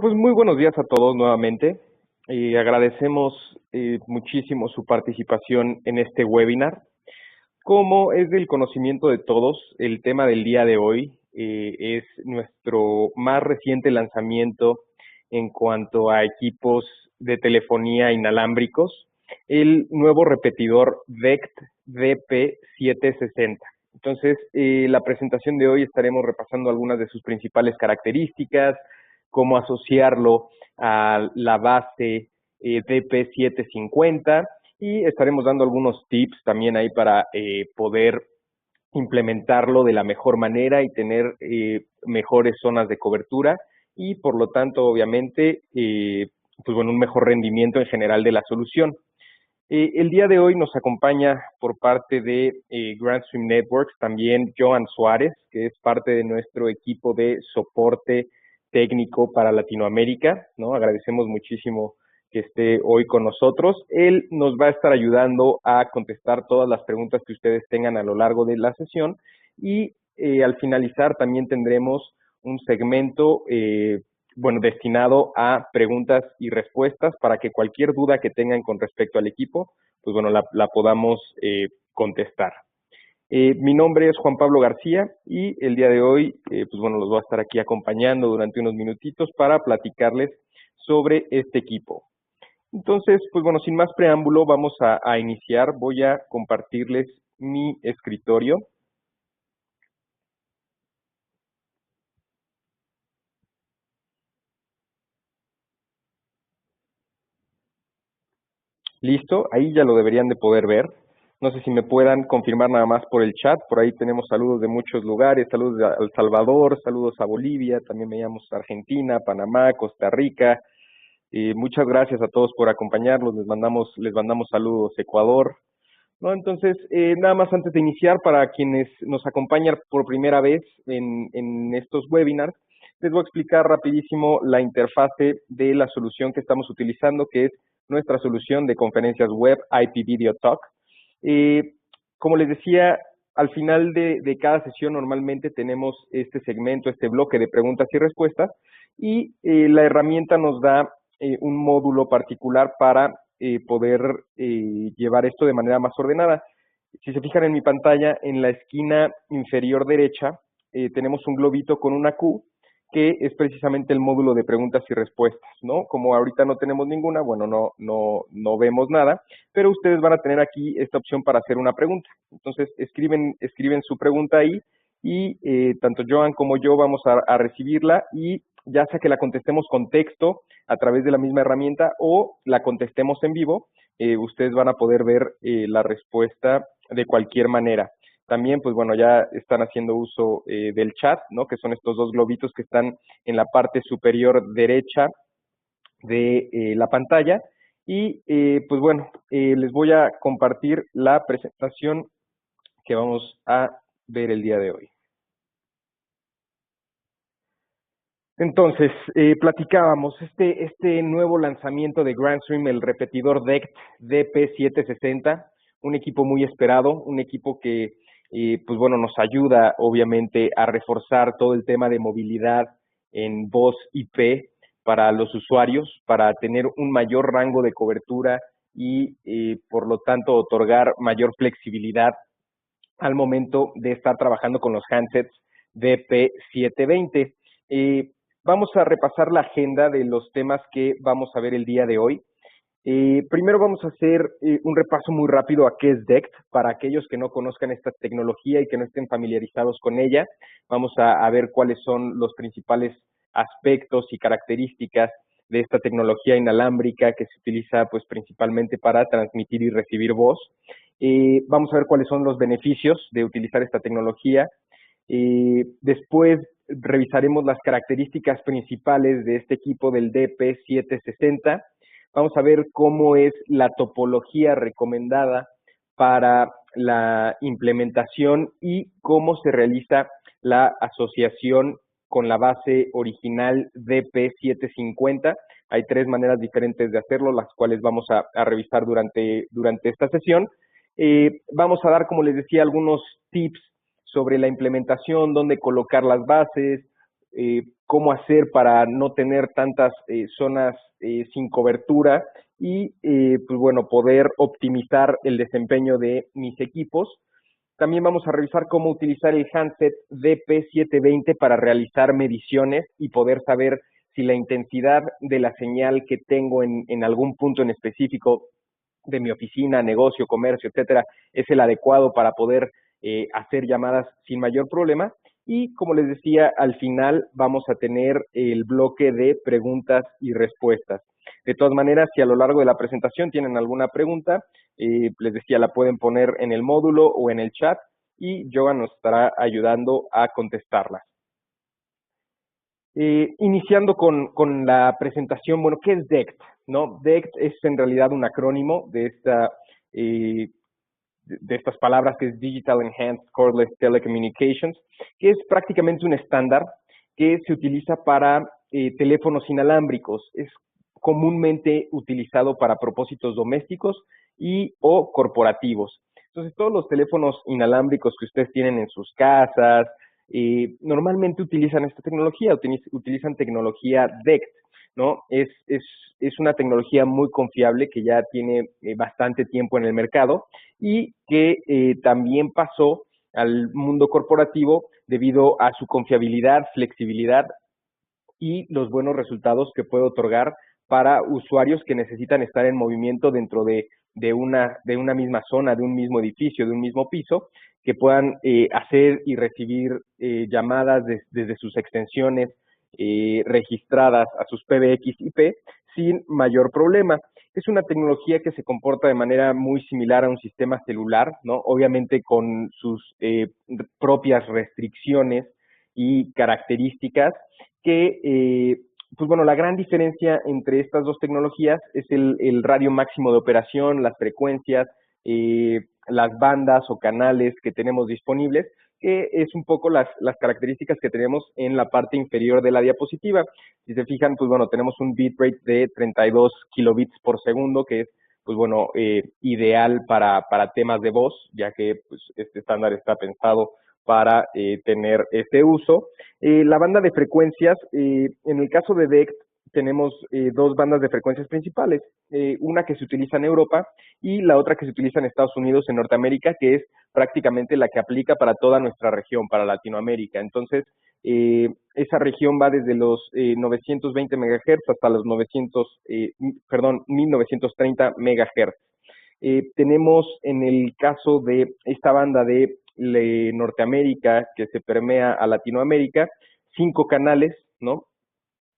Pues muy buenos días a todos nuevamente. Agradecemos muchísimo su participación en este webinar. Como es del conocimiento de todos, el tema del día de hoy es nuestro más reciente lanzamiento en cuanto a equipos de telefonía inalámbricos, el nuevo repetidor DECT DP760. Entonces, la presentación de hoy estaremos repasando algunas de sus principales características, cómo asociarlo a la base DP750 y estaremos dando algunos tips también ahí para poder implementarlo de la mejor manera y tener mejores zonas de cobertura y por lo tanto obviamente pues bueno, un mejor rendimiento en general de la solución. El día de hoy nos acompaña por parte de Grandstream Networks también Joan Suárez, que es parte de nuestro equipo de soporte técnico para Latinoamérica, ¿no? Agradecemos muchísimo que esté hoy con nosotros. Él nos va a estar ayudando a contestar todas las preguntas que ustedes tengan a lo largo de la sesión y al finalizar también tendremos un segmento destinado a preguntas y respuestas para que cualquier duda que tengan con respecto al equipo, pues bueno, la podamos contestar. Mi nombre es Juan Pablo García y el día de hoy, pues bueno, los voy a estar aquí acompañando durante unos minutitos para platicarles sobre este equipo. Entonces, pues bueno, sin más preámbulo, vamos a iniciar. Voy a compartirles mi escritorio. Listo, ahí ya lo deberían de poder ver. No sé si me puedan confirmar nada más por el chat. Por ahí tenemos saludos de muchos lugares, saludos de El Salvador, saludos a Bolivia, también veíamos Argentina, Panamá, Costa Rica. Muchas gracias a todos por acompañarnos, les mandamos saludos Ecuador, ¿no? Entonces, nada más antes de iniciar, para quienes nos acompañan por primera vez en estos webinars, les voy a explicar rapidísimo la interfase de la solución que estamos utilizando, que es nuestra solución de conferencias web IP Video Talk. Como les decía, al final de cada sesión normalmente tenemos este segmento, este bloque de preguntas y respuestas, y la herramienta nos da un módulo particular para poder llevar esto de manera más ordenada. Si se fijan en mi pantalla, en la esquina inferior derecha, tenemos un globito con una Q, que es precisamente el módulo de preguntas y respuestas, ¿no? Como ahorita no tenemos ninguna, bueno, no vemos nada, pero ustedes van a tener aquí esta opción para hacer una pregunta. Entonces, escriben su pregunta ahí y tanto Joan como yo vamos a recibirla y ya sea que la contestemos con texto a través de la misma herramienta o la contestemos en vivo, ustedes van a poder ver la respuesta de cualquier manera. También, pues bueno, ya están haciendo uso del chat, ¿no? Que son estos dos globitos que están en la parte superior derecha de la pantalla. Y pues bueno, les voy a compartir la presentación que vamos a ver el día de hoy. Entonces, platicábamos este nuevo lanzamiento de Grandstream, el repetidor DECT DP760, un equipo muy esperado, un equipo que pues bueno, nos ayuda obviamente a reforzar todo el tema de movilidad en voz IP para los usuarios, para tener un mayor rango de cobertura y por lo tanto otorgar mayor flexibilidad al momento de estar trabajando con los handsets DP720. Vamos a repasar la agenda de los temas que vamos a ver el día de hoy. Primero vamos a hacer un repaso muy rápido a qué es DECT, para aquellos que no conozcan esta tecnología y que no estén familiarizados con ella. Vamos a ver cuáles son los principales aspectos y características de esta tecnología inalámbrica que se utiliza pues principalmente para transmitir y recibir voz. Vamos a ver cuáles son los beneficios de utilizar esta tecnología. Después revisaremos las características principales de este equipo del DP760. Vamos a ver cómo es la topología recomendada para la implementación y cómo se realiza la asociación con la base original DP750. Hay tres maneras diferentes de hacerlo, las cuales vamos a revisar durante esta sesión. Vamos a dar, como les decía, algunos tips sobre la implementación, dónde colocar las bases, cómo hacer para no tener tantas zonas sin cobertura y pues bueno, poder optimizar el desempeño de mis equipos. También vamos a revisar cómo utilizar el handset DP720 para realizar mediciones y poder saber si la intensidad de la señal que tengo en algún punto en específico de mi oficina, negocio, comercio, etcétera, es el adecuado para poder hacer llamadas sin mayor problema. Y como les decía, al final vamos a tener el bloque de preguntas y respuestas. De todas maneras, si a lo largo de la presentación tienen alguna pregunta, les decía, la pueden poner en el módulo o en el chat y Joan nos estará ayudando a contestarlas. Iniciando con la presentación, bueno, ¿qué es DECT? ¿No? DECT es en realidad un acrónimo de estas palabras que es Digital Enhanced Cordless Telecommunications, que es prácticamente un estándar que se utiliza para teléfonos inalámbricos. Es comúnmente utilizado para propósitos domésticos y o corporativos. Entonces, todos los teléfonos inalámbricos que ustedes tienen en sus casas, normalmente utilizan esta tecnología, utilizan tecnología DECT, ¿no? Es una tecnología muy confiable que ya tiene bastante tiempo en el mercado y que también pasó al mundo corporativo debido a su confiabilidad, flexibilidad y los buenos resultados que puede otorgar para usuarios que necesitan estar en movimiento dentro de una misma zona, de un mismo edificio, de un mismo piso, que puedan hacer y recibir llamadas desde sus extensiones registradas a sus PBX IP sin mayor problema. Es una tecnología que se comporta de manera muy similar a un sistema celular, ¿no? Obviamente con sus propias restricciones y características que, pues bueno, la gran diferencia entre estas dos tecnologías es el radio máximo de operación, las frecuencias, las bandas o canales que tenemos disponibles, que es un poco las características que tenemos en la parte inferior de la diapositiva. Si se fijan, pues bueno, tenemos un bitrate de 32 kilobits por segundo, que es, pues bueno, ideal para temas de voz, ya que pues, este estándar está pensado para tener este uso. La banda de frecuencias, en el caso de DECT, tenemos dos bandas de frecuencias principales, una que se utiliza en Europa y la otra que se utiliza en Estados Unidos, en Norteamérica, que es prácticamente la que aplica para toda nuestra región, para Latinoamérica. Entonces, esa región va desde los 920 MHz hasta los 1930 MHz. Tenemos en el caso de esta banda de Norteamérica que se permea a Latinoamérica, 5 canales, ¿no?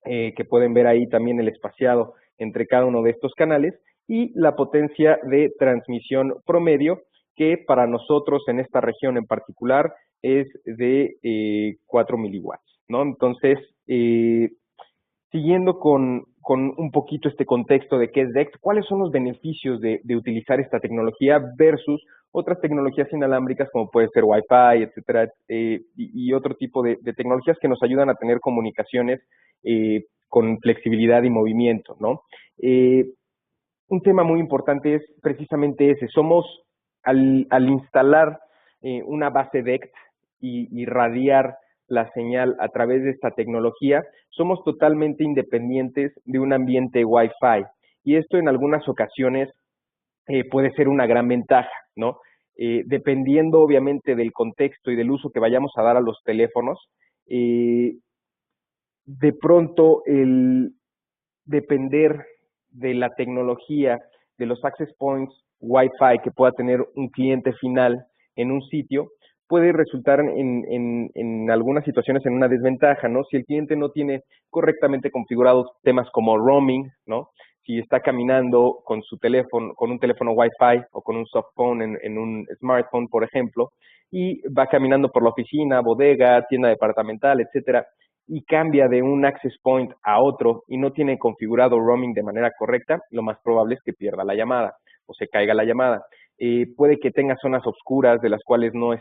Que pueden ver ahí también el espaciado entre cada uno de estos canales y la potencia de transmisión promedio que para nosotros en esta región en particular es de 4 miliwatts, ¿no? Entonces, siguiendo con un poquito este contexto de qué es DECT, ¿cuáles son los beneficios de utilizar esta tecnología versus otras tecnologías inalámbricas como puede ser Wi-Fi, etcétera, y otro tipo de tecnologías que nos ayudan a tener comunicaciones con flexibilidad y movimiento, ¿no? Un tema muy importante es precisamente ese. Al instalar una base DECT y radiar la señal a través de esta tecnología, somos totalmente independientes de un ambiente Wi-Fi. Y esto en algunas ocasiones puede ser una gran ventaja, ¿no? Dependiendo obviamente del contexto y del uso que vayamos a dar a los teléfonos, de pronto el depender de la tecnología, de los access points Wi-Fi que pueda tener un cliente final en un sitio, puede resultar en algunas situaciones en una desventaja, ¿no? Si el cliente no tiene correctamente configurados temas como roaming, ¿no? Si está caminando con su teléfono, con un teléfono Wi-Fi o con un soft phone en un smartphone, por ejemplo, y va caminando por la oficina, bodega, tienda departamental, etcétera, y cambia de un access point a otro y no tiene configurado roaming de manera correcta, lo más probable es que pierda la llamada o se caiga la llamada. Puede que tenga zonas oscuras de las cuales pues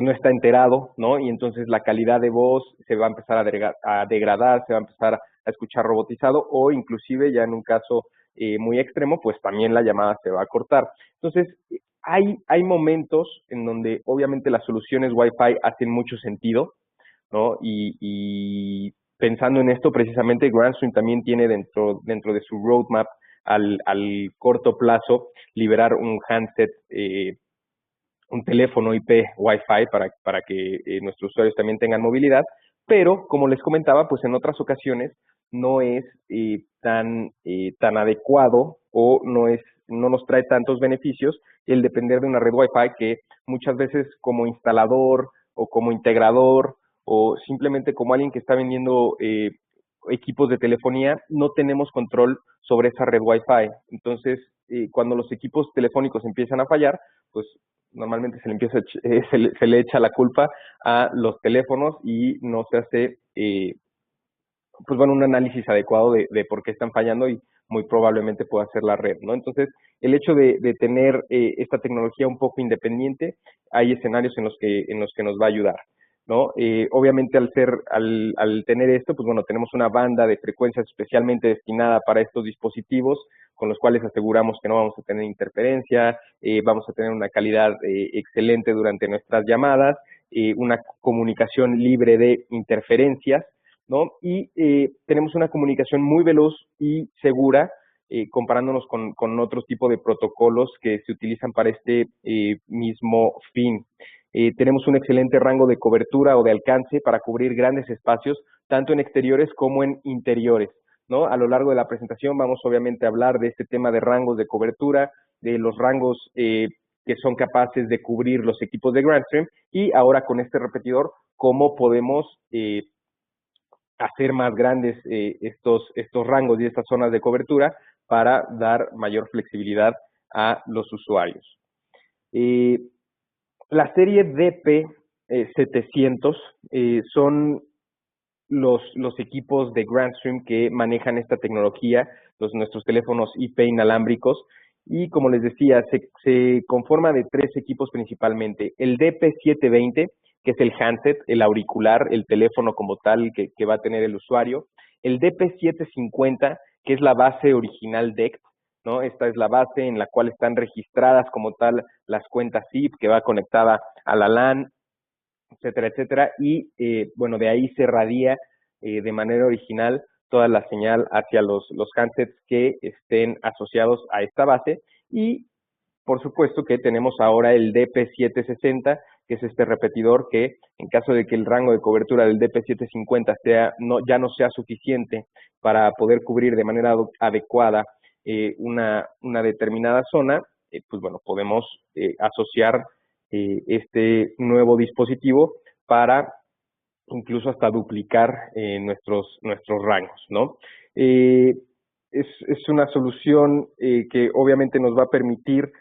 no está enterado, ¿no? Y entonces la calidad de voz se va a empezar a degradar, se va a empezar a escuchar robotizado o inclusive ya en un caso muy extremo, pues también la llamada se va a cortar. Entonces, hay momentos en donde obviamente las soluciones Wi-Fi hacen mucho sentido, ¿no? Y pensando en esto, precisamente Grandstream también tiene dentro de su roadmap al corto plazo liberar un handset, un teléfono IP Wi-Fi para que nuestros usuarios también tengan movilidad, pero como les comentaba, pues en otras ocasiones no es tan adecuado o no nos trae tantos beneficios el depender de una red Wi-Fi que muchas veces como instalador o como integrador o simplemente como alguien que está vendiendo equipos de telefonía, no tenemos control sobre esa red Wi-Fi. Entonces, cuando los equipos telefónicos empiezan a fallar, pues normalmente se le echa la culpa a los teléfonos y no se hace pues bueno, un análisis adecuado de por qué están fallando y muy probablemente pueda ser la red, ¿no? Entonces, el hecho de tener esta tecnología un poco independiente, hay escenarios en los que nos va a ayudar, ¿no? Obviamente al tener esto, pues bueno, tenemos una banda de frecuencias especialmente destinada para estos dispositivos, con los cuales aseguramos que no vamos a tener interferencia, vamos a tener una calidad excelente durante nuestras llamadas, una comunicación libre de interferencias, ¿no? Y tenemos una comunicación muy veloz y segura, comparándonos con otros tipos de protocolos que se utilizan para este mismo fin. Tenemos un excelente rango de cobertura o de alcance para cubrir grandes espacios, tanto en exteriores como en interiores, ¿no? A lo largo de la presentación vamos obviamente a hablar de este tema de rangos de cobertura, de los rangos que son capaces de cubrir los equipos de Grandstream y ahora con este repetidor, cómo podemos hacer más grandes estos rangos y estas zonas de cobertura para dar mayor flexibilidad a los usuarios. La serie DP700 son los equipos de Grandstream que manejan esta tecnología, nuestros teléfonos IP inalámbricos, y como les decía, se conforma de 3 equipos principalmente. El DP720, que es el handset, el auricular, el teléfono como tal que va a tener el usuario. El DP750, que es la base original DECT, ¿no? Esta es la base en la cual están registradas como tal las cuentas SIP, que va conectada a la LAN, etcétera, etcétera, y bueno, de ahí se radia de manera original toda la señal hacia los handsets que estén asociados a esta base, y por supuesto que tenemos ahora el DP760, que es este repetidor que en caso de que el rango de cobertura del DP750 ya no sea suficiente para poder cubrir de manera adecuada una determinada zona, pues bueno, podemos asociar este nuevo dispositivo para incluso hasta duplicar nuestros rangos, ¿no? Es una solución que obviamente nos va a permitir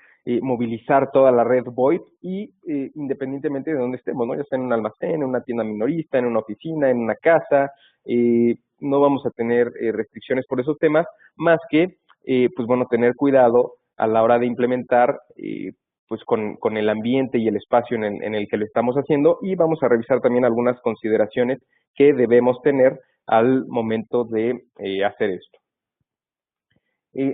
movilizar toda la red VoIP y independientemente de dónde estemos, ¿no? Ya sea en un almacén, en una tienda minorista, en una oficina, en una casa, no vamos a tener restricciones por esos temas, más que, pues bueno, tener cuidado a la hora de implementar pues con el ambiente y el espacio en el que lo estamos haciendo, y vamos a revisar también algunas consideraciones que debemos tener al momento de hacer esto.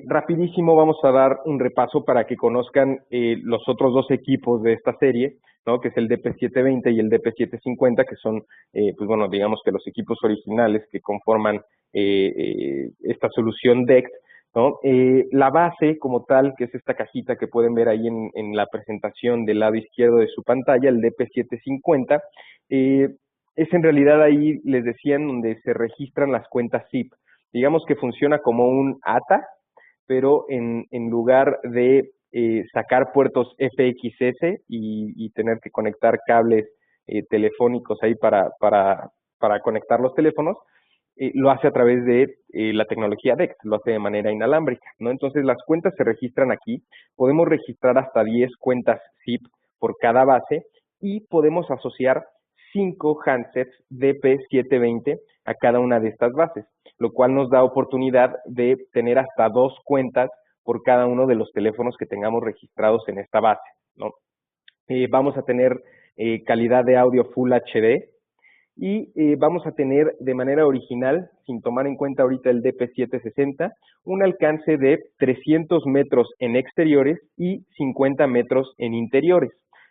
Rapidísimo vamos a dar un repaso para que conozcan los otros 2 equipos de esta serie, ¿no? Que es el DP720 y el DP750, que son, pues bueno, digamos que los equipos originales que conforman esta solución DECT, ¿no? La base como tal, que es esta cajita que pueden ver ahí en la presentación del lado izquierdo de su pantalla, el DP750, es en realidad ahí, les decía, donde se registran las cuentas SIP. Digamos que funciona como un ATA, pero en lugar de sacar puertos FXS y tener que conectar cables telefónicos ahí para conectar los teléfonos, lo hace a través de la tecnología DECT, lo hace de manera inalámbrica, ¿no? Entonces las cuentas se registran aquí, podemos registrar hasta 10 cuentas SIP por cada base y podemos asociar 5 handsets DP720 a cada una de estas bases, lo cual nos da oportunidad de tener hasta 2 cuentas por cada uno de los teléfonos que tengamos registrados en esta base, ¿no? Vamos a tener calidad de audio Full HD y vamos a tener de manera original, sin tomar en cuenta ahorita el DP760, un alcance de 300 metros en exteriores y 50 metros en interiores,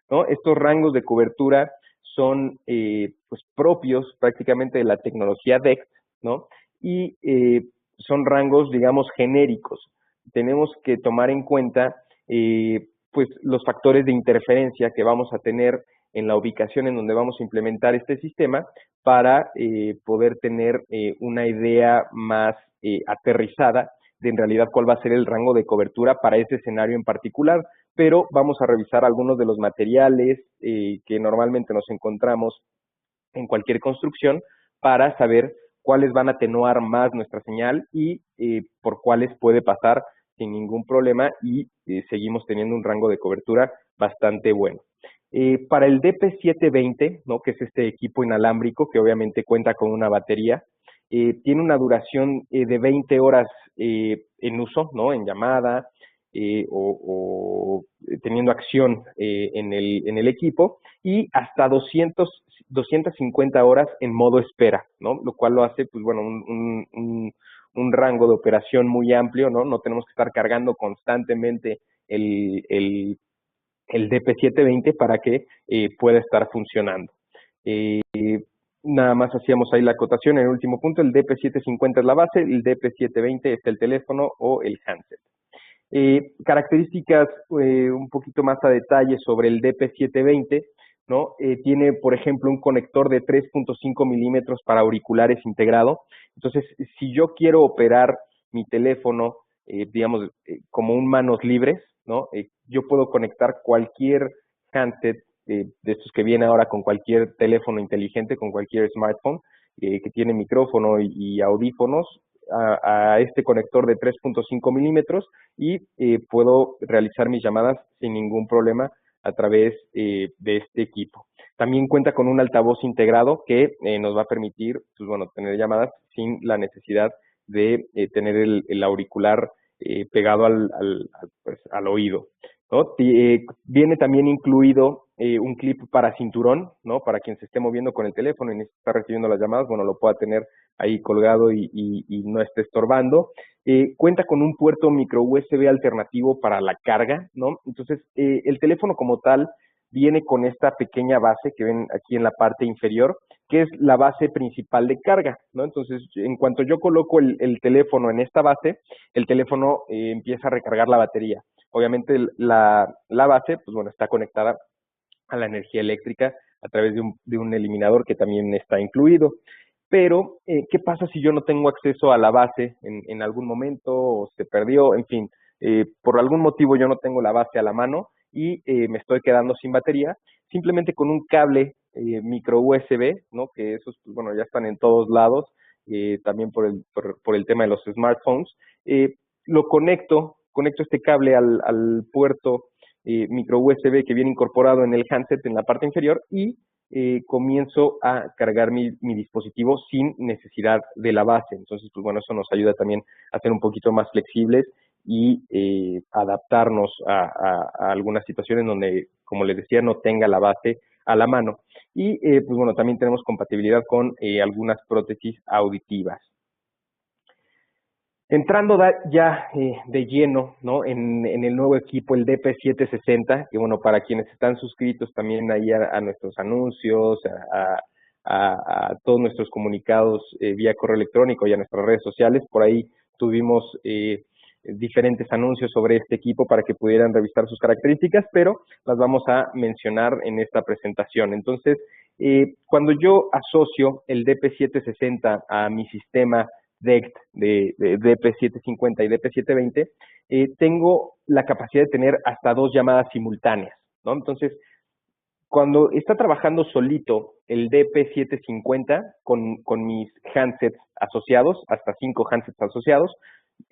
¿no? Estos rangos de cobertura son pues propios prácticamente de la tecnología DECT, ¿no? Y son rangos, digamos, genéricos. Tenemos que tomar en cuenta pues los factores de interferencia que vamos a tener en la ubicación en donde vamos a implementar este sistema para poder tener una idea más aterrizada de en realidad cuál va a ser el rango de cobertura para ese escenario en particular, pero vamos a revisar algunos de los materiales que normalmente nos encontramos en cualquier construcción para saber cuáles van a atenuar más nuestra señal y por cuáles puede pasar sin ningún problema y seguimos teniendo un rango de cobertura bastante bueno. Para el DP720, ¿no? Que es este equipo inalámbrico que obviamente cuenta con una batería, tiene una duración de 20 horas en uso, ¿no? En llamada o teniendo acción en el equipo y hasta 250 horas en modo espera, ¿no? Lo cual lo hace, pues bueno, un rango de operación muy amplio, ¿no? No tenemos que estar cargando constantemente el DP720 para que pueda estar funcionando. Nada más hacíamos ahí la acotación en el último punto, el DP750 es la base, el DP720 es el teléfono o el handset. Características un poquito más a detalle sobre el DP720, ¿no? Tiene, por ejemplo, un conector de 3.5 milímetros para auriculares integrado. Entonces, si yo quiero operar mi teléfono, digamos, como un manos libres, ¿no? Yo puedo conectar cualquier handset de estos que viene ahora con cualquier teléfono inteligente, con cualquier smartphone, que tiene micrófono y audífonos, a este conector de 3.5 milímetros y puedo realizar mis llamadas sin ningún problema a través de este equipo. También cuenta con un altavoz integrado que nos va a permitir, pues bueno, tener llamadas sin la necesidad de tener el auricular pegado al oído, ¿no? Viene también incluido un clip para cinturón, ¿no? Para quien se esté moviendo con el teléfono y está recibiendo las llamadas, bueno, lo pueda tener ahí colgado y no esté estorbando. Cuenta con un puerto micro USB alternativo para la carga, ¿no? Entonces, el teléfono como tal viene con esta pequeña base que ven aquí en la parte inferior, que es la base principal de carga, ¿no? Entonces, en cuanto yo coloco el teléfono en esta base, el teléfono empieza a recargar la batería. Obviamente la base, pues bueno, está conectada a la energía eléctrica a través de un eliminador que también está incluido. Pero, ¿qué pasa si yo no tengo acceso a la base en algún momento o se perdió? En fin, por algún motivo yo no tengo la base a la mano y me estoy quedando sin batería. Simplemente con un cable micro USB, ¿no? Que esos, pues, bueno, ya están en todos lados, también por el tema de los smartphones. Lo conecto este cable al puerto micro USB que viene incorporado en el handset en la parte inferior y comienzo a cargar mi dispositivo sin necesidad de la base. Entonces, pues bueno, eso nos ayuda también a ser un poquito más flexibles y adaptarnos a algunas situaciones donde, como les decía, no tenga la base a la mano. Y pues bueno, también tenemos compatibilidad con algunas prótesis auditivas. Entrando ya de lleno, ¿no? en el nuevo equipo, el DP760, que bueno, para quienes están suscritos también ahí a nuestros anuncios, a todos nuestros comunicados vía correo electrónico y a nuestras redes sociales, por ahí tuvimos diferentes anuncios sobre este equipo para que pudieran revisar sus características, pero las vamos a mencionar en esta presentación. Entonces, cuando yo asocio el DP760 a mi sistema DECT de DP750 y DP720, tengo la capacidad de tener hasta 2 llamadas simultáneas, ¿no? Entonces, cuando está trabajando solito el DP750 con mis handsets asociados, hasta 5 handsets asociados,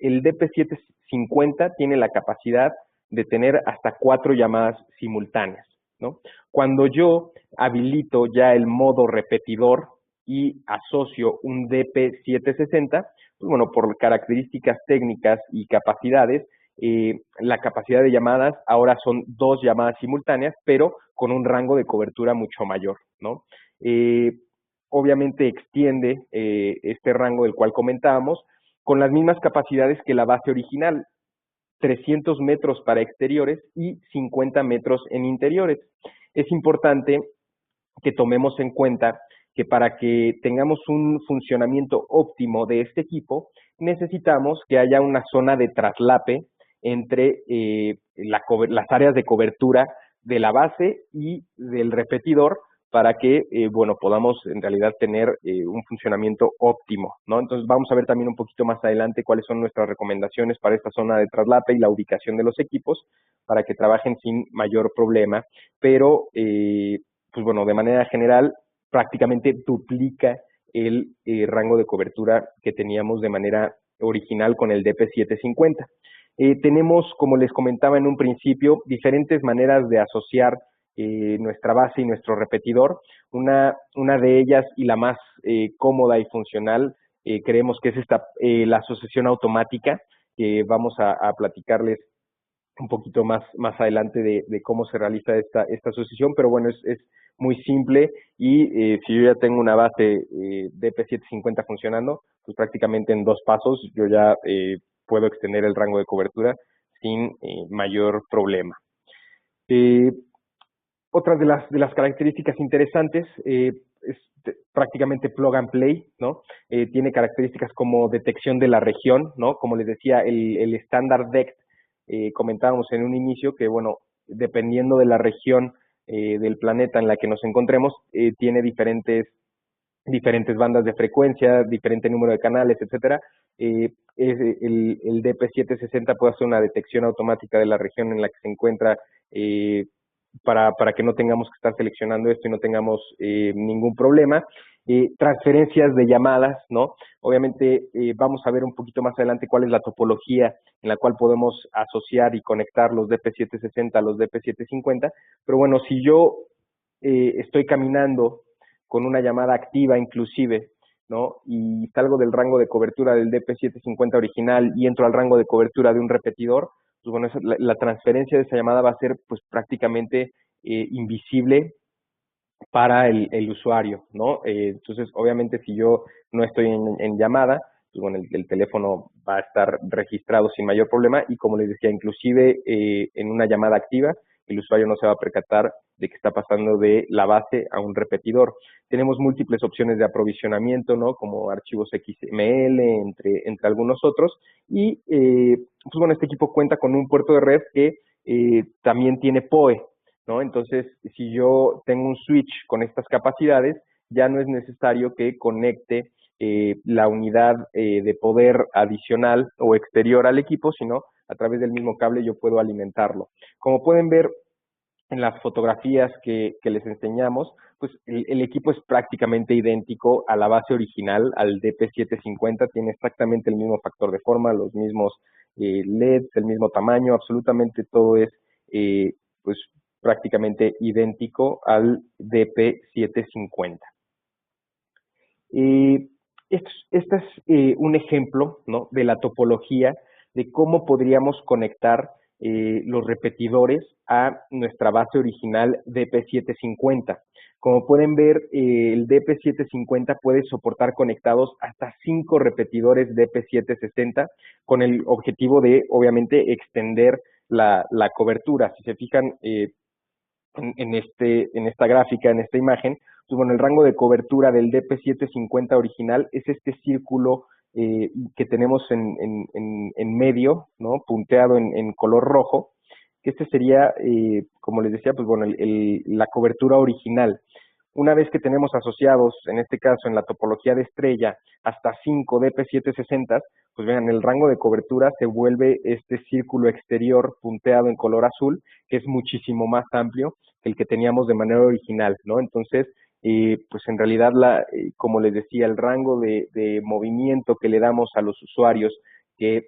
el DP750 tiene la capacidad de tener hasta 4 llamadas simultáneas, ¿no? Cuando yo habilito ya el modo repetidor y asocio un DP760, pues bueno, por características técnicas y capacidades, la capacidad de llamadas ahora son 2 llamadas simultáneas, pero con un rango de cobertura mucho mayor, ¿no? Obviamente extiende este rango del cual comentábamos con las mismas capacidades que la base original, 300 metros para exteriores y 50 metros en interiores. Es importante que tomemos en cuenta que para que tengamos un funcionamiento óptimo de este equipo, necesitamos que haya una zona de traslape entre las áreas de cobertura de la base y del repetidor para que, bueno, podamos en realidad tener un funcionamiento óptimo, ¿no? Entonces vamos a ver también un poquito más adelante cuáles son nuestras recomendaciones para esta zona de traslape y la ubicación de los equipos para que trabajen sin mayor problema, pero, pues bueno, de manera general, prácticamente duplica el rango de cobertura que teníamos de manera original con el DP750. Tenemos, como les comentaba en un principio, diferentes maneras de asociar nuestra base y nuestro repetidor. Una de ellas y la más cómoda y funcional, creemos que es la asociación automática, que vamos a platicarles un poquito más adelante de cómo se realiza esta asociación, pero bueno, es muy simple y si yo ya tengo una base DP750 funcionando, pues prácticamente en 2 pasos yo ya puedo extender el rango de cobertura sin mayor problema. Otras de las características interesantes es prácticamente plug and play, ¿no? Tiene características como detección de la región, ¿no? Como les decía, el estándar DECT, comentábamos en un inicio que, bueno, dependiendo de la región del planeta en la que nos encontremos, tiene diferentes bandas de frecuencia, diferente número de canales, etcétera. El DP760 puede hacer una detección automática de la región en la que se encuentra para que no tengamos que estar seleccionando esto y no tengamos ningún problema. Transferencias de llamadas, ¿no? Obviamente vamos a ver un poquito más adelante cuál es la topología en la cual podemos asociar y conectar los DP760 a los DP750, pero bueno, si yo estoy caminando con una llamada activa inclusive, ¿no? Y salgo del rango de cobertura del DP750 original y entro al rango de cobertura de un repetidor, pues bueno, la transferencia de esa llamada va a ser pues prácticamente invisible para el usuario, ¿no? Entonces, obviamente, si yo no estoy en llamada, pues bueno, el teléfono va a estar registrado sin mayor problema y como les decía, inclusive en una llamada activa, el usuario no se va a percatar de que está pasando de la base a un repetidor. Tenemos múltiples opciones de aprovisionamiento, ¿no? Como archivos XML, entre algunos otros. Y, pues bueno, este equipo cuenta con un puerto de red que también tiene PoE, ¿no? Entonces, si yo tengo un switch con estas capacidades, ya no es necesario que conecte la unidad de poder adicional o exterior al equipo, sino a través del mismo cable yo puedo alimentarlo. Como pueden ver en las fotografías que les enseñamos, pues el equipo es prácticamente idéntico a la base original, al DP750, tiene exactamente el mismo factor de forma, los mismos LEDs, el mismo tamaño, absolutamente todo es pues prácticamente idéntico al DP750. Este es un ejemplo, ¿no? De la topología de cómo podríamos conectar los repetidores a nuestra base original DP750. Como pueden ver, el DP750 puede soportar conectados hasta 5 repetidores DP760 con el objetivo de, obviamente, extender la cobertura. Si se fijan en esta gráfica, en esta imagen, pues bueno, el rango de cobertura del DP750 original es este círculo que tenemos en medio, ¿no? Punteado en color rojo, que este sería, como les decía, pues bueno, la cobertura original. Una vez que tenemos asociados, en este caso en la topología de estrella, hasta 5 DP760, pues vean, el rango de cobertura se vuelve este círculo exterior punteado en color azul, que es muchísimo más amplio que el que teníamos de manera original, ¿no? Entonces, pues en realidad, como les decía, el rango de movimiento que le damos a los usuarios que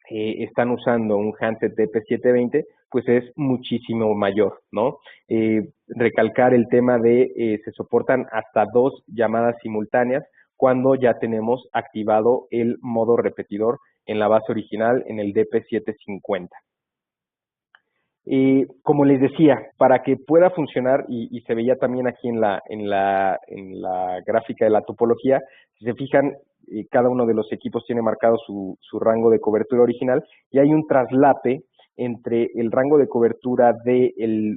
están usando un handset DP720, pues es muchísimo mayor, ¿no? Recalcar el tema de se soportan hasta 2 llamadas simultáneas cuando ya tenemos activado el modo repetidor en la base original en el DP750. Como les decía, para que pueda funcionar, y se veía también aquí en la gráfica de la topología, si se fijan, cada uno de los equipos tiene marcado su rango de cobertura original y hay un traslape entre el rango de cobertura de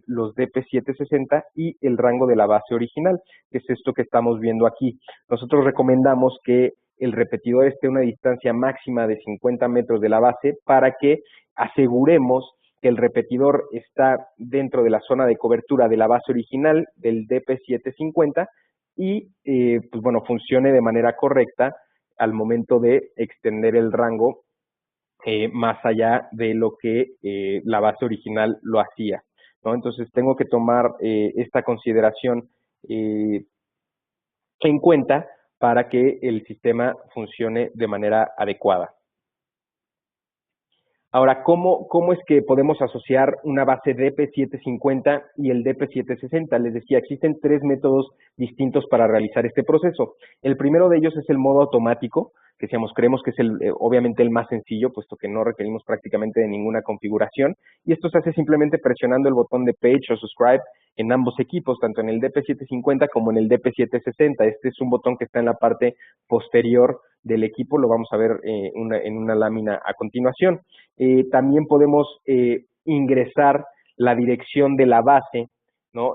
los DP760 y el rango de la base original, que es esto que estamos viendo aquí. Nosotros recomendamos que el repetidor esté a una distancia máxima de 50 metros de la base para que aseguremos que el repetidor está dentro de la zona de cobertura de la base original del DP750 y pues bueno, funcione de manera correcta al momento de extender el rango más allá de lo que la base original lo hacía, ¿no? Entonces tengo que tomar esta consideración en cuenta para que el sistema funcione de manera adecuada. Ahora, ¿cómo es que podemos asociar una base DP750 y el DP760? Les decía, existen tres métodos distintos para realizar este proceso. El primero de ellos es el modo automático, que creemos que es obviamente el más sencillo, puesto que no requerimos prácticamente de ninguna configuración, y esto se hace simplemente presionando el botón de Page o Subscribe en ambos equipos, tanto en el DP750 como en el DP760. Este es un botón que está en la parte posterior del equipo, lo vamos a ver en una lámina a continuación. También podemos ingresar la dirección de la base, ¿no?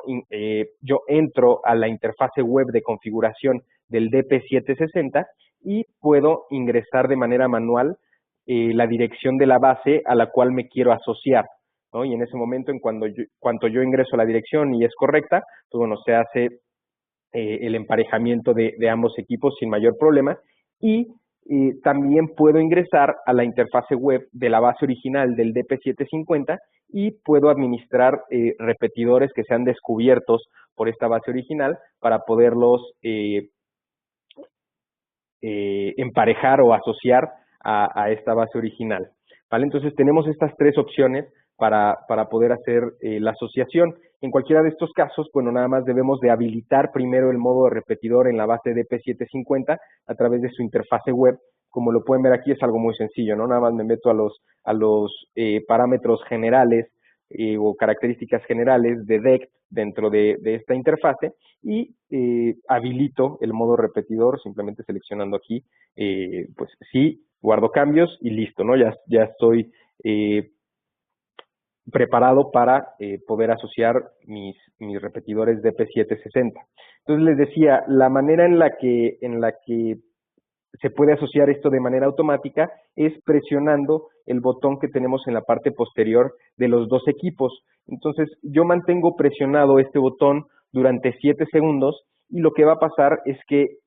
Yo entro a la interfase web de configuración del DP760 y puedo ingresar de manera manual la dirección de la base a la cual me quiero asociar, ¿no? Y en ese momento, cuando yo ingreso la dirección y es correcta, pues bueno, se hace el emparejamiento de ambos equipos sin mayor problema y también puedo ingresar a la interfase web de la base original del DP750 y puedo administrar repetidores que sean descubiertos por esta base original para poderlos emparejar o asociar a esta base original, ¿vale? Entonces tenemos estas tres opciones para poder hacer la asociación. En cualquiera de estos casos, bueno, nada más debemos de habilitar primero el modo de repetidor en la base DP750 a través de su interfase web. Como lo pueden ver aquí, es algo muy sencillo, ¿no? Nada más me meto a los parámetros generales o características generales de DECT dentro de esta interfase y habilito el modo repetidor simplemente seleccionando aquí, pues sí, guardo cambios y listo, ¿no? Ya estoy preparado para poder asociar mis repetidores DP760. Entonces les decía, la manera en la que se puede asociar esto de manera automática es presionando el botón que tenemos en la parte posterior de los dos equipos. Entonces yo mantengo presionado este botón durante 7 segundos y lo que va a pasar es que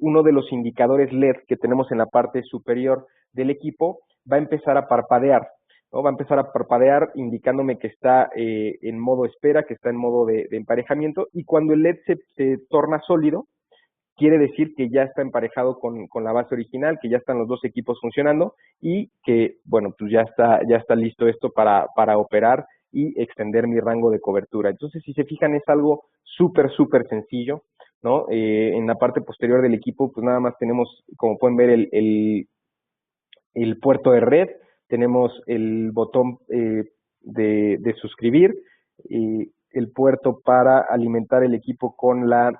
uno de los indicadores LED que tenemos en la parte superior del equipo va a empezar a parpadear, ¿no? Va a empezar a parpadear indicándome que está en modo espera, que está en modo de emparejamiento, y cuando el LED se torna sólido, quiere decir que ya está emparejado con la base original, que ya están los dos equipos funcionando y que, bueno, pues ya está listo esto para operar y extender mi rango de cobertura. Entonces, si se fijan, es algo súper sencillo, ¿no? En la parte posterior del equipo, pues nada más tenemos, como pueden ver, el puerto de red, tenemos el botón de suscribir, el puerto para alimentar el equipo con la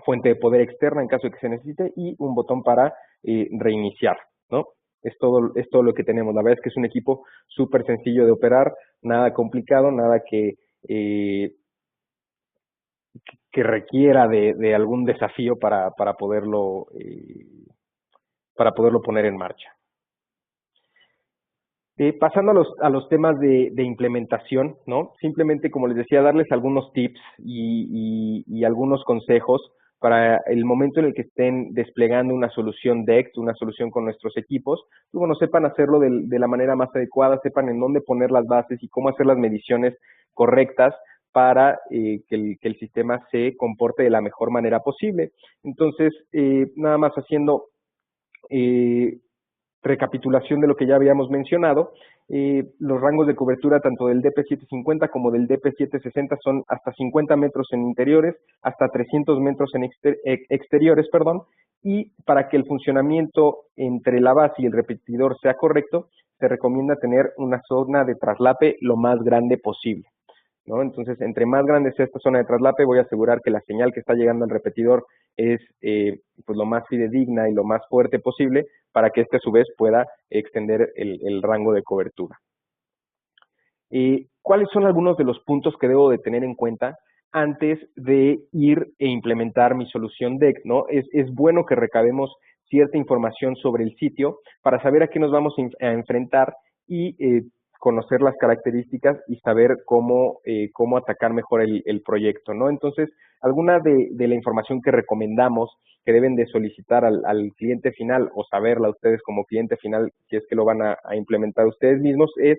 fuente de poder externa en caso de que se necesite y un botón para reiniciar, ¿no? Es todo lo que tenemos. La verdad es que es un equipo súper sencillo de operar, nada complicado, nada que requiera de algún desafío para poderlo poner en marcha. Pasando a los temas de implementación, ¿no? Simplemente, como les decía, darles algunos tips y algunos consejos para el momento en el que estén desplegando una solución DECT, una solución con nuestros equipos, y bueno, sepan hacerlo de la manera más adecuada, sepan en dónde poner las bases y cómo hacer las mediciones correctas para que el sistema se comporte de la mejor manera posible. Entonces, nada más haciendo recapitulación de lo que ya habíamos mencionado, los rangos de cobertura tanto del DP750 como del DP760 son hasta 50 metros en interiores, hasta 300 metros en exteriores, y para que el funcionamiento entre la base y el repetidor sea correcto, se recomienda tener una zona de traslape lo más grande posible, ¿no? Entonces, entre más grande sea esta zona de traslape, voy a asegurar que la señal que está llegando al repetidor es pues lo más fidedigna y lo más fuerte posible para que este a su vez pueda extender el rango de cobertura. ¿Cuáles son algunos de los puntos que debo de tener en cuenta antes de ir e implementar mi solución DEX, ¿no? Es bueno que recabemos cierta información sobre el sitio para saber a qué nos vamos a enfrentar y conocer las características y saber cómo atacar mejor el proyecto, ¿no? Entonces, alguna de la información que recomendamos que deben de solicitar al cliente final o saberla ustedes como cliente final, si es que lo van a implementar ustedes mismos, es,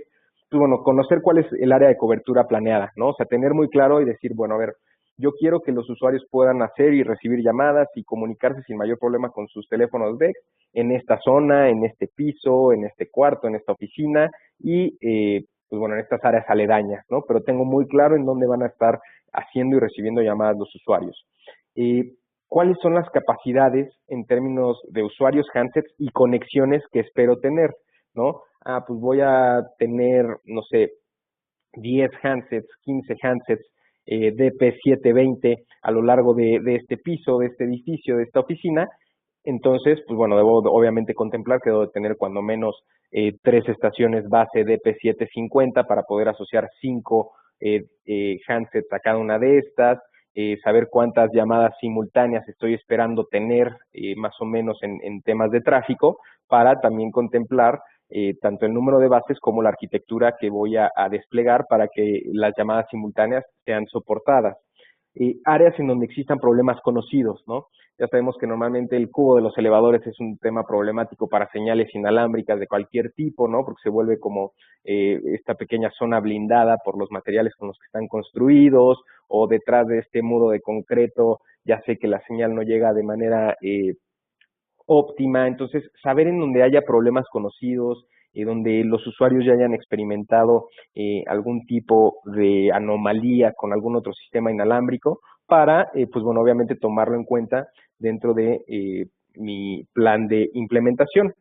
pues bueno, conocer cuál es el área de cobertura planeada, ¿no? O sea, tener muy claro y decir, bueno, a ver, yo quiero que los usuarios puedan hacer y recibir llamadas y comunicarse sin mayor problema con sus teléfonos DEX en esta zona, en este piso, en este cuarto, en esta oficina y, pues bueno, en estas áreas aledañas, ¿no? Pero tengo muy claro en dónde van a estar haciendo y recibiendo llamadas los usuarios. ¿Cuáles son las capacidades en términos de usuarios, handsets y conexiones que espero tener, ¿no? Pues voy a tener, no sé, 10 handsets, 15 handsets DP720 a lo largo de este piso, de este edificio, de esta oficina. Entonces, pues bueno, debo obviamente contemplar que debo de tener cuando menos 3 estaciones base DP750 para poder asociar 5 handsets a cada una de estas, saber cuántas llamadas simultáneas estoy esperando tener más o menos en temas de tráfico para también contemplar tanto el número de bases como la arquitectura que voy a desplegar para que las llamadas simultáneas sean soportadas. Áreas en donde existan problemas conocidos, ¿no? Ya sabemos que normalmente el cubo de los elevadores es un tema problemático para señales inalámbricas de cualquier tipo, ¿no? Porque se vuelve como esta pequeña zona blindada por los materiales con los que están construidos, o detrás de este muro de concreto ya sé que la señal no llega de manera óptima. Entonces, saber en donde haya problemas conocidos, donde los usuarios ya hayan experimentado algún tipo de anomalía con algún otro sistema inalámbrico para, pues bueno, obviamente tomarlo en cuenta dentro de mi plan de implementación.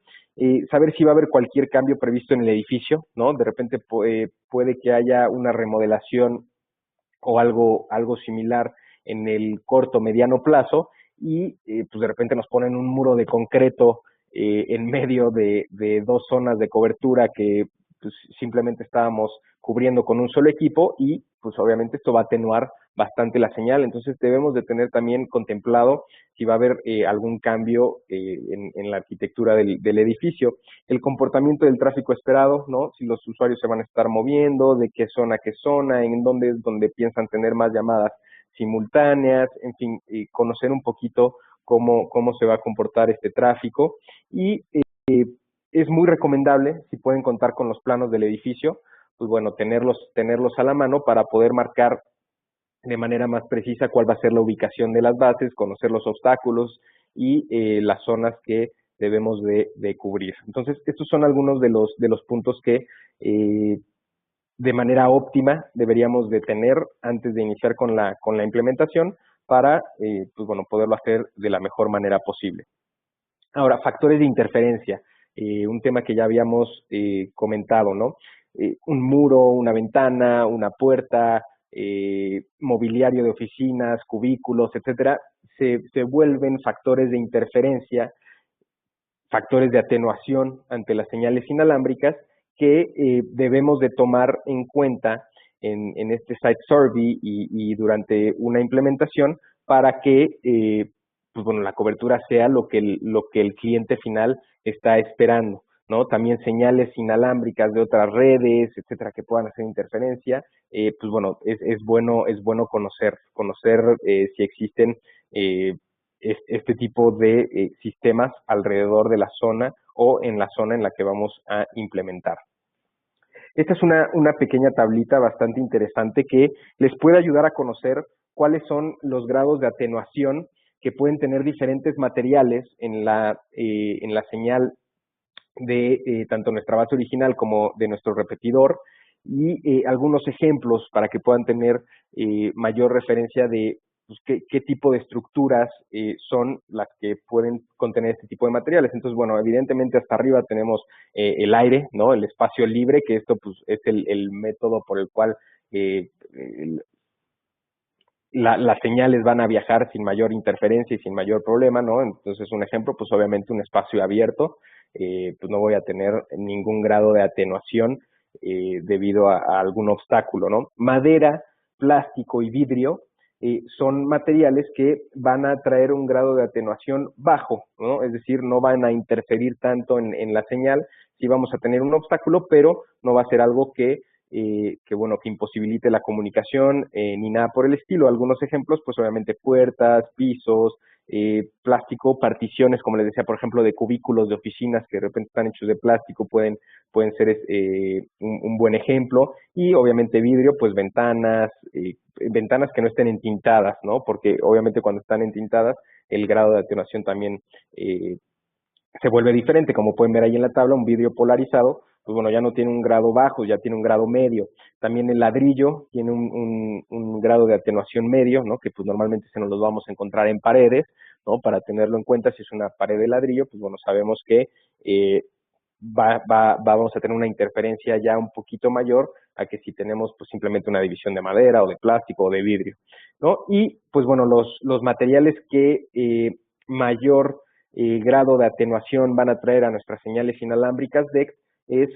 Saber si va a haber cualquier cambio previsto en el edificio, ¿no? De repente puede que haya una remodelación o algo similar en el corto mediano plazo y pues de repente nos ponen un muro de concreto en medio de 2 zonas de cobertura que pues, simplemente estábamos cubriendo con un solo equipo y pues obviamente esto va a atenuar bastante la señal. Entonces debemos de tener también contemplado si va a haber algún cambio en la arquitectura del edificio. El comportamiento del tráfico esperado, ¿no? Si los usuarios se van a estar moviendo, de qué zona a qué zona, en dónde es donde piensan tener más llamadas simultáneas, en fin, conocer un poquito cómo se va a comportar este tráfico y es muy recomendable, si pueden contar con los planos del edificio, pues bueno, tenerlos a la mano para poder marcar de manera más precisa cuál va a ser la ubicación de las bases, conocer los obstáculos y las zonas que debemos de cubrir. Entonces, estos son algunos de los puntos que de manera óptima deberíamos de tener antes de iniciar con la implementación para, pues bueno, poderlo hacer de la mejor manera posible. Ahora, factores de interferencia, un tema que ya habíamos comentado, ¿no? Un muro, una ventana, una puerta, mobiliario de oficinas, cubículos, etcétera, se vuelven factores de interferencia, factores de atenuación ante las señales inalámbricas que debemos de tomar en cuenta en este site survey y durante una implementación para que pues bueno, la cobertura sea lo que el cliente final está esperando, ¿no? También señales inalámbricas de otras redes, etcétera, que puedan hacer interferencia, pues bueno, es bueno conocer si existen este tipo de sistemas alrededor de la zona o en la zona en la que vamos a implementar. Esta es una pequeña tablita bastante interesante que les puede ayudar a conocer cuáles son los grados de atenuación que pueden tener diferentes materiales en la señal de tanto nuestra base original como de nuestro repetidor y algunos ejemplos para que puedan tener mayor referencia de pues, qué tipo de estructuras son las que pueden contener este tipo de materiales. Entonces, bueno, evidentemente hasta arriba tenemos el aire, ¿no? El espacio libre, que esto pues es el método por el cual las señales van a viajar sin mayor interferencia y sin mayor problema, ¿no? Entonces, un ejemplo, pues obviamente un espacio abierto, pues no voy a tener ningún grado de atenuación debido a algún obstáculo, ¿no? Madera, plástico y vidrio son materiales que van a traer un grado de atenuación bajo, ¿no? Es decir, no van a interferir tanto en la señal. Sí vamos a tener un obstáculo, pero no va a ser algo bueno, que imposibilite la comunicación ni nada por el estilo. Algunos ejemplos, pues obviamente puertas, pisos, plástico, particiones, como les decía, por ejemplo, de cubículos de oficinas que de repente están hechos de plástico, pueden ser un buen ejemplo. Y obviamente vidrio, pues ventanas que no estén entintadas, ¿no? Porque obviamente cuando están entintadas, el grado de atenuación también se vuelve diferente. Como pueden ver ahí en la tabla, un vidrio polarizado, pues bueno, ya no tiene un grado bajo, ya tiene un grado medio. También el ladrillo tiene un grado de atenuación medio, ¿no? Que pues normalmente se nos los vamos a encontrar en paredes, ¿no? Para tenerlo en cuenta, si es una pared de ladrillo, pues bueno, sabemos que vamos a tener una interferencia ya un poquito mayor a que si tenemos pues simplemente una división de madera o de plástico o de vidrio, ¿no? Y pues bueno, los materiales que mayor grado de atenuación van a traer a nuestras señales inalámbricas DECT es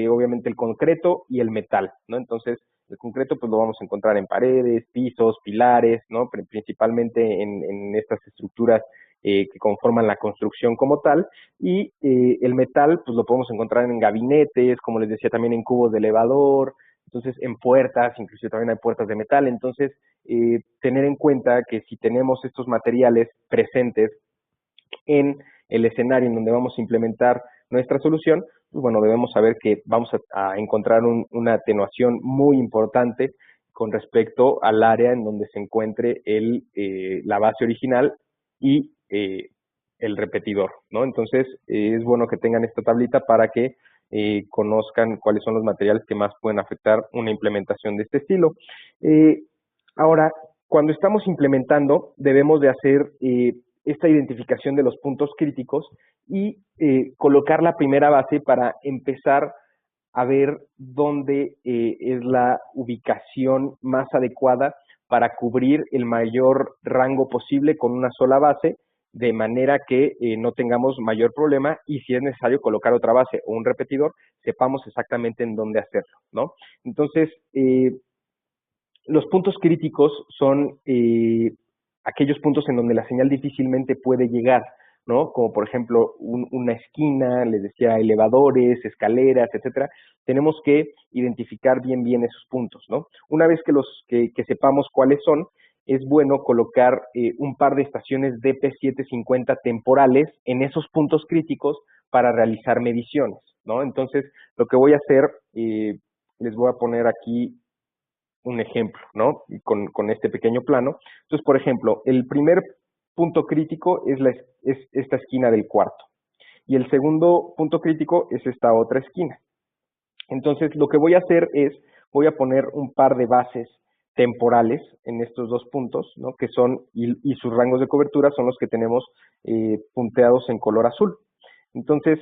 obviamente el concreto y el metal, ¿no? Entonces, el concreto pues lo vamos a encontrar en paredes, pisos, pilares, ¿no? Principalmente en estas estructuras que conforman la construcción como tal, y el metal pues lo podemos encontrar en gabinetes, como les decía, también en cubos de elevador, entonces en puertas, inclusive también hay puertas de metal. Entonces tener en cuenta que si tenemos estos materiales presentes en el escenario en donde vamos a implementar nuestra solución, pues bueno, debemos saber que vamos a encontrar una atenuación muy importante con respecto al área en donde se encuentre la base original y el repetidor, ¿no? Entonces, es bueno que tengan esta tablita para que conozcan cuáles son los materiales que más pueden afectar una implementación de este estilo. Ahora, cuando estamos implementando, debemos de hacer esta identificación de los puntos críticos y colocar la primera base para empezar a ver dónde es la ubicación más adecuada para cubrir el mayor rango posible con una sola base, de manera que no tengamos mayor problema, y si es necesario colocar otra base o un repetidor, sepamos exactamente en dónde hacerlo, ¿no? Entonces, los puntos críticos son aquellos puntos en donde la señal difícilmente puede llegar, ¿no? Como por ejemplo una esquina, les decía, elevadores, escaleras, etcétera. Tenemos que identificar bien esos puntos, ¿no? Una vez que sepamos cuáles son, es bueno colocar un par de estaciones DP750 temporales en esos puntos críticos para realizar mediciones, ¿no? Entonces, lo que voy a hacer, les voy a poner aquí un ejemplo, ¿no? Con este pequeño plano. Entonces, por ejemplo, el primer punto crítico es esta esquina del cuarto, y el segundo punto crítico es esta otra esquina. Entonces, lo que voy a hacer es, voy a poner un par de bases temporales en estos dos puntos, ¿no? Que son, y sus rangos de cobertura son los que tenemos punteados en color azul. Entonces,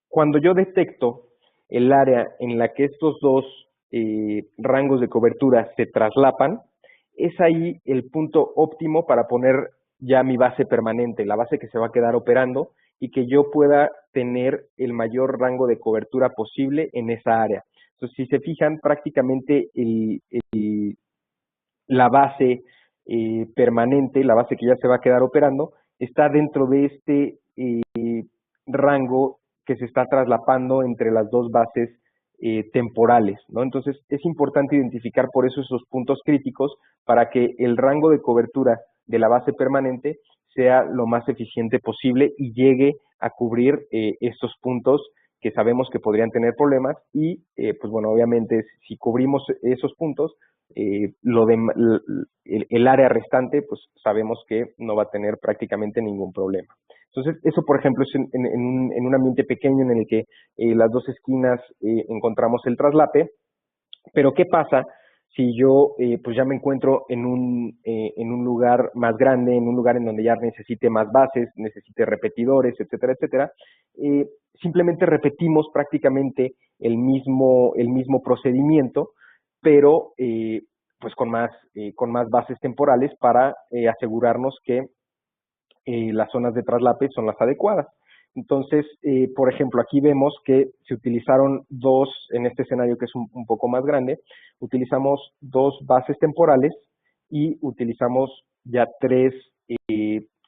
cuando yo detecto el área en la que estos dos rangos de cobertura se traslapan, es ahí el punto óptimo para poner ya mi base permanente, la base que se va a quedar operando y que yo pueda tener el mayor rango de cobertura posible en esa área. Entonces, si se fijan, prácticamente la base permanente, la base que ya se va a quedar operando, está dentro de este rango que se está traslapando entre las dos bases temporales, ¿no? Entonces, es importante identificar por eso esos puntos críticos para que el rango de cobertura de la base permanente sea lo más eficiente posible y llegue a cubrir estos puntos que sabemos que podrían tener problemas y, pues bueno, obviamente, si cubrimos esos puntos, el área restante, pues sabemos que no va a tener prácticamente ningún problema. Entonces, eso, por ejemplo, es en un ambiente pequeño en el que las dos esquinas encontramos el traslape. Pero ¿qué pasa si yo pues ya me encuentro en un lugar más grande, en un lugar en donde ya necesite más bases, necesite repetidores, etcétera, etcétera? Simplemente repetimos prácticamente el mismo procedimiento, pero pues con más bases temporales para asegurarnos que las zonas de traslape son las adecuadas. Entonces, por ejemplo, aquí vemos que se utilizaron dos, en este escenario que es un poco más grande, utilizamos dos bases temporales y utilizamos ya tres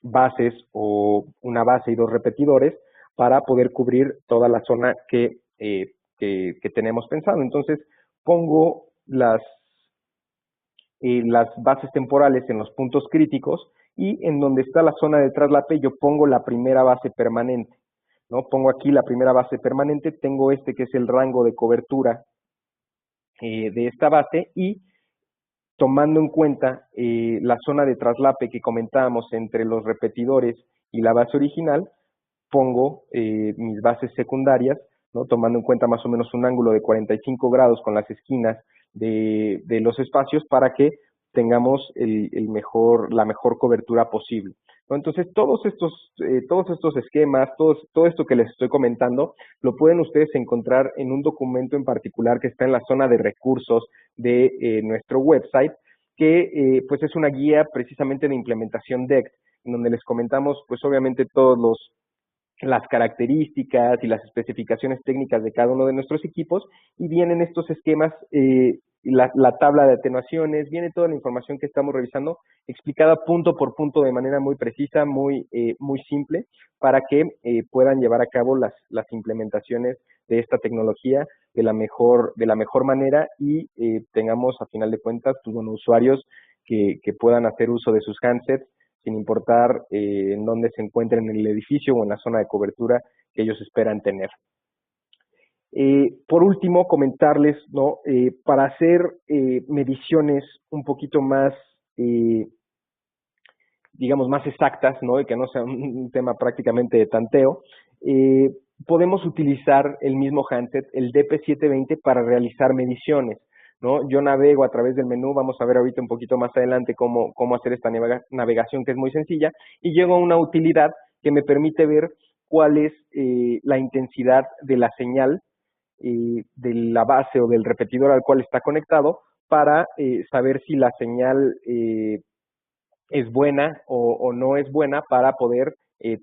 bases o una base y dos repetidores para poder cubrir toda la zona que tenemos pensado. Entonces, pongo las bases temporales en los puntos críticos y en donde está la zona de traslape yo pongo la primera base permanente, ¿no? Pongo aquí la primera base permanente, tengo este que es el rango de cobertura de esta base y tomando en cuenta la zona de traslape que comentábamos entre los repetidores y la base original, pongo mis bases secundarias, ¿no? Tomando en cuenta más o menos un ángulo de 45 grados con las esquinas de los espacios para que tengamos la mejor cobertura posible, ¿no? Entonces, todos estos esquemas, todo esto que les estoy comentando, lo pueden ustedes encontrar en un documento en particular que está en la zona de recursos de nuestro website, que pues es una guía precisamente de implementación DECT, en donde les comentamos pues obviamente las características y las especificaciones técnicas de cada uno de nuestros equipos y vienen estos esquemas, la tabla de atenuaciones, viene toda la información que estamos revisando explicada punto por punto de manera muy precisa, muy simple, para que puedan llevar a cabo las implementaciones de esta tecnología de la mejor manera y tengamos a final de cuentas pues, bueno, usuarios que puedan hacer uso de sus handsets sin importar en dónde se encuentren en el edificio o en la zona de cobertura que ellos esperan tener. Por último, comentarles, ¿no? Para hacer mediciones un poquito más, digamos, más exactas, ¿no? Y que no sea un tema prácticamente de tanteo, podemos utilizar el mismo handset, el DP720, para realizar mediciones, ¿no? Yo navego a través del menú, vamos a ver ahorita un poquito más adelante cómo hacer esta navegación que es muy sencilla, y llego a una utilidad que me permite ver cuál es la intensidad de la señal de la base o del repetidor al cual está conectado para saber si la señal es buena o no es buena para poder